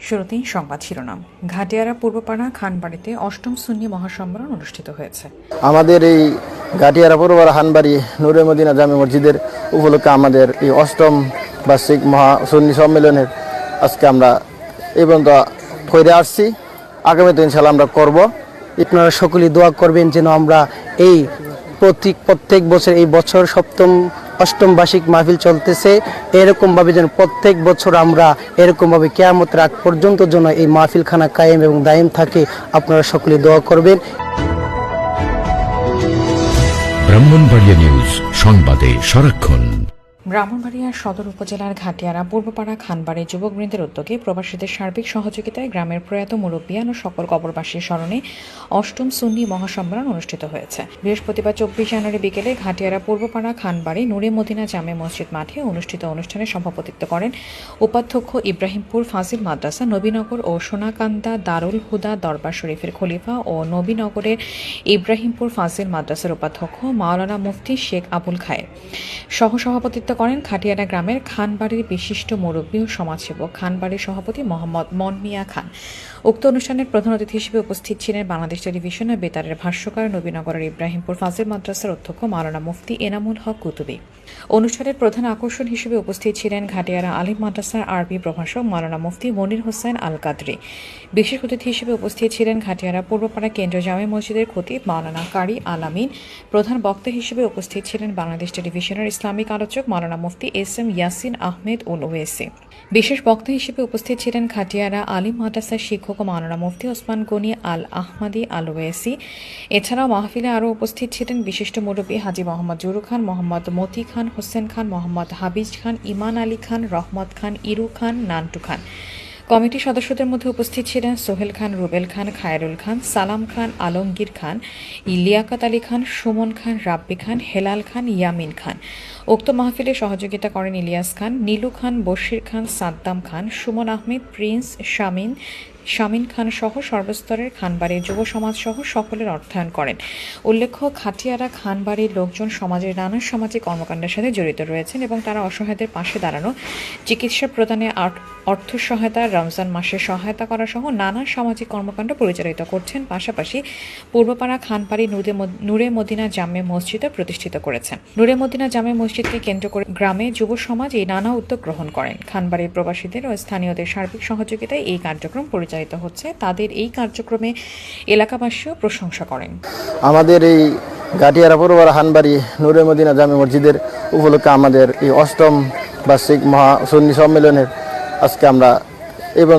শুরুতেই সংবাদ শিরোনাম। ঘাটিয়ারা পূর্বপাড়া খানবাড়িতে অষ্টম সুন্নি মহাসম্মেলন অনুষ্ঠিত হয়েছে। আমাদের এই ঘাটিয়ারা পূর্বপাড়া খানবাড়ি নূরে মদিনা জামে মসজিদের উপলক্ষে আমাদের এই অষ্টম বার্ষিক সুন্নি সম্মেলনের আজকে আমরা এই পর্যন্ত করে আসছি। আগামীতে ইনশাআল্লাহ আমরা করব। আপনারা সকলেই দোয়া করবেন যেন আমরা এই প্রত্যেক বছর এই বছর অষ্টম বার্ষিক মাহফিল চলতেছে, এরকমভাবে যেন প্রত্যেক বছর আমরা এরকমভাবে কিয়ামতের আগ পর্যন্ত যেন এই মাহফিলখানা কায়েম এবং দায়েম থাকে। আপনারা সকলেই দোয়া করবেন। ব্রাহ্মণবাড়িয়া নিউজ, সংবাদে সারাক্ষণ। ব্রাহ্মণবাড়িয়া সদর উপজেলার ঘাটিয়ারা পূর্বপাড়া খানবাড়ি যুবকবৃন্দের উদ্যোগে প্রবাসীদের সার্বিক সহযোগিতায় গ্রামের প্রয়াত মুরব্বিয়ান ও সকল কবরবাসীর স্মরণে অষ্টম সুন্নি মহাসম্মেলন অনুষ্ঠিত হয়েছে। বৃহস্পতিবার 24 জানুয়ারি বিকেলে ঘাটিয়ারা পূর্বপাড়া খানবাড়ি নূরে মদিনা জামে মসজিদ মাঠে অনুষ্ঠিত অনুষ্ঠানে সভাপতিত্ব করেন উপাধ্যক্ষ ইব্রাহিমপুর ফাজিল মাদ্রাসা নবীনগর ও সোনাকান্দা দারুল হুদা দরবার শরীফের খলিফা ও নবীনগরের ইব্রাহিমপুর ফাজিল মাদ্রাসার উপাধ্যক্ষ মাওলানা মুফতি শেখ আবুল খায়ের। সহসভাপতিত্ব করেন খাটিয়ারা গ্রামের খানবাড়ির বিশিষ্ট মুরব্বী ও সমাজসেবক খানবাড়ির সভাপতি মোহাম্মদ মনমিয়া খান। উক্ত অনুষ্ঠানের প্রধান অতিথি হিসেবে উপস্থিত ছিলেন বাংলাদেশ টেলিভিশন ও বেতারের ভাষ্যকার নবীনগরের ইব্রাহিমপুর ফাজিল মাদ্রাসার অধ্যক্ষ মাওলানা মুফতি এনামুল হক কুতুবী। অনুষ্ঠানের প্রধান আকর্ষণ হিসেবে উপস্থিত ছিলেন ঘাটিয়ারা আলিম মাদ্রাসার আরবি প্রভাষক মাওলানা মুফতি মনির হোসেন আল কাদরি। বিশেষ অতিথি হিসেবে উপস্থিত ছিলেন ঘাটিয়ারা পূর্বপাড়া কেন্দ্রীয় জামে মসজিদের খতিব মাওলানা কারি আলামিন। প্রধান বক্তা হিসেবে উপস্থিত ছিলেন বাংলাদেশ টেলিভিশনের ইসলামিক আলোচক মাওলানা মুফতি এস.এম. ইয়াসিন আহমেদ উল ওয়েসি। বিশেষ বক্তা হিসেবে উপস্থিত ছিলেন ঘাটিয়ারা আলিম মাদ্রাসার শিক্ষক ও মাওলানা মুফতি ওসমান গনি আল আহমাদি আল ওয়েসি। এছাড়াও মাহফিলে আরও উপস্থিত ছিলেন বিশিষ্ট মুরব্বী হাজী মোহাম্মদ জুরু খান, মোহাম্মদ মতি খান, হোসেন খান, মোহাম্মদ হাবিজ খান, ইমান আলী খান, রহমত খান, ইরু খান, নান্টু খান। কমিটির সদস্যদের মধ্যে উপস্থিত ছিলেন সোহেল খান, রুবেল খান, খায়রুল খান, সালাম খান, আলমগীর খান, লিয়াকত আলী খান, সুমন খান, রাব্বি খান, হেলাল খান, ইয়ামিন খান। উক্ত মাহফিলে সহযোগিতা করেন ইলিয়াস খান, নীলু খান, বশির খান, সাদ্দাম খান, সুমন আহমেদ, প্রিন্স, শামিন খান সহ সর্বস্তরের খানবাড়ির যুব সমাজ সহ সকলের অর্থায়ন করেন। উল্লেখ্য, খাটিয়ারা খানবাড়ির লোকজন সমাজের নানা সামাজিক কর্মকাণ্ডের সাথে জড়িত রয়েছেন এবং তারা অসহায়দের পাশে দাঁড়ানো, চিকিৎসা প্রদানে অর্থ সহায়তা, রমজান মাসে সহায়তা করা সহ নানা সামাজিক কর্মকাণ্ড পরিচালিত করছেন। পাশাপাশি পূর্বপাড়া খানবাড়ি নূরে মদিনা জামে মসজিদে প্রতিষ্ঠিত করেছেন। নূরে মদিনা জামে মসজিদকে কেন্দ্র করে গ্রামে যুব সমাজ এই নানা উদ্যোগ গ্রহণ করেন। খানবাড়ির প্রবাসীদের ও স্থানীয়দের সার্বিক সহযোগিতায় এই কার্যক্রম পরিচালিত হচ্ছে। তাদের এই কার্যক্রমে এলাকাবাসীও প্রশংসা করেন। আমাদের এই ঘাটিয়ারা পূর্বপাড়া খানবাড়ি নূরে মদিনা জামে মসজিদের উপলক্ষে আমাদের এই অষ্টম বার্ষিক সুন্নি সম্মেলনের আজকে আমরা এবং